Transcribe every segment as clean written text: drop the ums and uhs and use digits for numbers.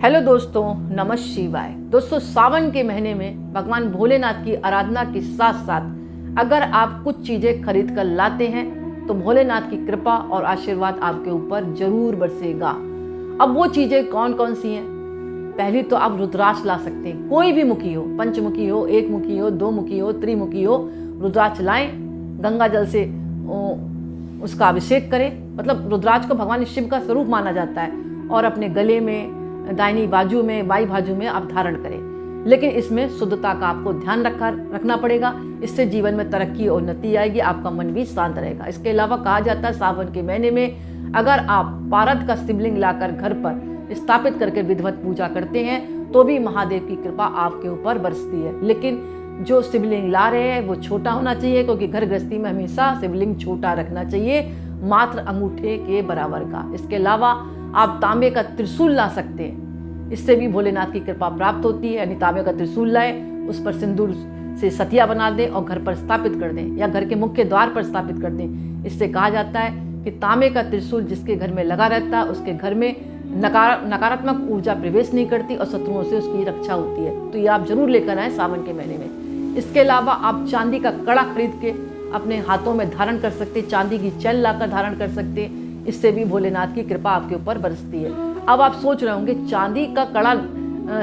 Hello दोस्तों, नमः शिवाय। दोस्तों, सावन के महीने में भगवान भोलेनाथ की आराधना के साथ साथ अगर आप कुछ चीज़ें खरीद कर लाते हैं तो भोलेनाथ की कृपा और आशीर्वाद आपके ऊपर जरूर बरसेगा। अब वो चीज़ें कौन कौन सी हैं? पहली तो आप रुद्राक्ष ला सकते हैं, कोई भी मुखी हो, पंचमुखी हो, एक मुखी हो, दो मुखी हो, त्रिमुखी हो, रुद्राक्ष लाएं। गंगा जल से उसका अभिषेक करें। मतलब रुद्राक्ष को भगवान शिव का स्वरूप माना जाता है और अपने गले में, दाहिनी बाजू में, बाई बाजू में आप धारण करें। लेकिन इसमें शुद्धता का आपको ध्यान रखना पड़ेगा। इससे जीवन में तरक्की और उन्नति आएगी, आपका मन भी शांत रहेगा। इसके अलावा कहा जाता है सावन के महीने में अगर आप पारद का शिवलिंग लाकर घर पर स्थापित करके विधिवत पूजा करते हैं तो भी महादेव की कृपा आपके ऊपर बरसती है। लेकिन जो शिवलिंग ला रहे हैं वो छोटा होना चाहिए, क्योंकि घर गृहस्थी में हमेशा शिवलिंग छोटा रखना चाहिए, मात्र अंगूठे के बराबर का। इसके अलावा आप तांबे का त्रिशूल ला सकते हैं, इससे भी भोलेनाथ की कृपा प्राप्त होती है। यानी तांबे का त्रिशूल लाएं, उस पर सिंदूर से सतिया बना दें और घर पर स्थापित कर दें या घर के मुख्य द्वार पर स्थापित कर दें। इससे कहा जाता है कि तांबे का त्रिशूल जिसके घर में लगा रहता है उसके घर में नकारात्मक ऊर्जा प्रवेश नहीं करती और शत्रुओं से उसकी रक्षा होती है। तो ये आप जरूर लेकर आए सावन के महीने में। इसके अलावा आप चांदी का कड़ा खरीद के अपने हाथों में धारण कर सकते हैं, चांदी की चैन लाकर धारण कर सकते हैं। इससे भी भोलेनाथ की कृपा आपके ऊपर बरसती है। अब आप सोच रहे होंगे चांदी का कड़ा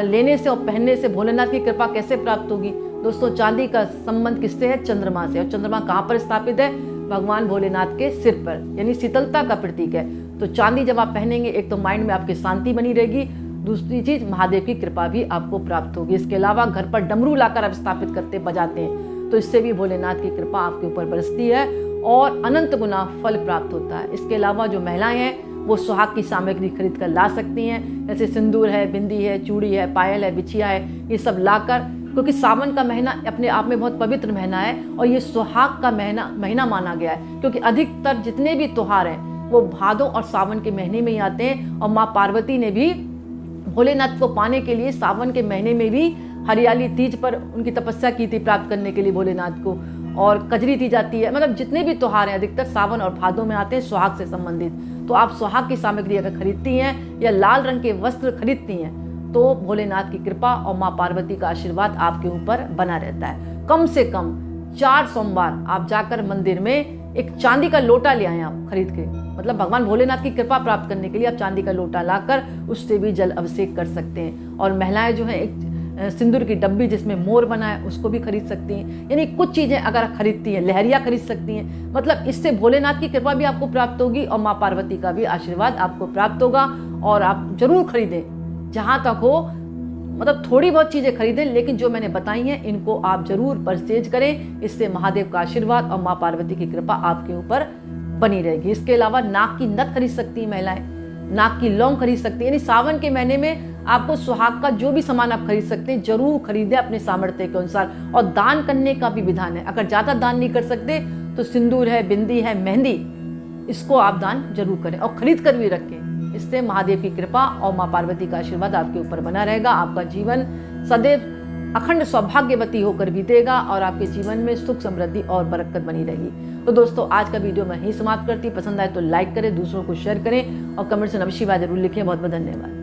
लेने से और पहनने से भोलेनाथ की कृपा कैसे प्राप्त होगी? दोस्तों, चांदी का संबंध किससे है? चंद्रमा से। और चंद्रमा कहाँ पर स्थापित है? भगवान भोलेनाथ के सिर पर, यानी शीतलता का प्रतीक है। तो चांदी जब आप पहनेंगे, एक तो माइंड में आपकी शांति बनी रहेगी, दूसरी चीज महादेव की कृपा भी आपको प्राप्त होगी। इसके अलावा घर पर डमरू लाकर आप स्थापित करते बजाते हैं तो इससे भी भोलेनाथ की कृपा आपके ऊपर बरसती है और अनंत गुना फल प्राप्त होता है। इसके अलावा जो महिलाएं हैं वो सुहाग की सामग्री खरीद कर ला सकती हैं, जैसे सिंदूर है, बिंदी है, चूड़ी है, पायल है, बिछिया है, ये सब लाकर, क्योंकि सावन का महीना अपने आप में बहुत पवित्र महीना है और ये सुहाग का महीना माना गया है, क्योंकि अधिकतर जितने भी त्योहार हैं वो भादों और सावन के महीने में ही आते हैं। और माँ पार्वती ने भी भोलेनाथ को पाने के लिए सावन के महीने में भी हरियाली तीज पर उनकी तपस्या की थी प्राप्त करने के लिए भोलेनाथ को, और कजरी दी जाती है। मतलब जितने भी त्योहार हैं अधिकतर सावन और भादों में आते हैं सुहाग से संबंधित। तो आप सुहाग की सामग्री अगर खरीदती हैं या लाल रंग के वस्त्र खरीदती हैं तो भोलेनाथ की कृपा और माँ पार्वती का आशीर्वाद आपके ऊपर बना रहता है। कम से कम 4 सोमवार आप जाकर मंदिर में एक चांदी का लोटा ले आए आप खरीद के। मतलब भगवान भोलेनाथ की कृपा प्राप्त करने के लिए आप चांदी का लोटा लाकर उससे भी जल अभिषेक कर सकते हैं। और महिलाएं जो है एक सिंदूर की डब्बी जिसमें मोर बना है उसको भी खरीद सकती हैं। यानी कुछ चीज़ें अगर आप खरीदती हैं, लहरिया खरीद सकती हैं। मतलब इससे भोलेनाथ की कृपा भी आपको प्राप्त होगी और माँ पार्वती का भी आशीर्वाद आपको प्राप्त होगा। और आप जरूर खरीदें, जहाँ तक हो, मतलब थोड़ी बहुत चीज़ें खरीदें, लेकिन जो मैंने बताई हैं इनको आप जरूर परचेज करें। इससे महादेव का आशीर्वाद और माँ पार्वती की कृपा आपके ऊपर बनी रहेगी। इसके अलावा नाक की नथ खरीद सकती हैं महिलाएं, नाक की लौंग खरीद सकती हैं। यानी सावन के महीने में आपको सुहाग का जो भी सामान आप खरीद सकते हैं जरूर खरीदें अपने सामर्थ्य के अनुसार। और दान करने का भी विधान है, अगर ज़्यादा दान नहीं कर सकते तो सिंदूर है, बिंदी है, मेहंदी, इसको आप दान जरूर करें और खरीद कर भी रखें। इससे महादेव की कृपा और माँ पार्वती का आशीर्वाद आपके ऊपर बना रहेगा। आपका जीवन सदैव अखंड सौभाग्यवती होकर बीतेगा और आपके जीवन में सुख, समृद्धि और बरकत बनी रहेगी। तो दोस्तों, आज का वीडियो मैं ही समाप्त करती। पसंद आए तो लाइक करें, दूसरों को शेयर करें और कमेंट से नमः शिवाय जरूर लिखें। बहुत बहुत धन्यवाद।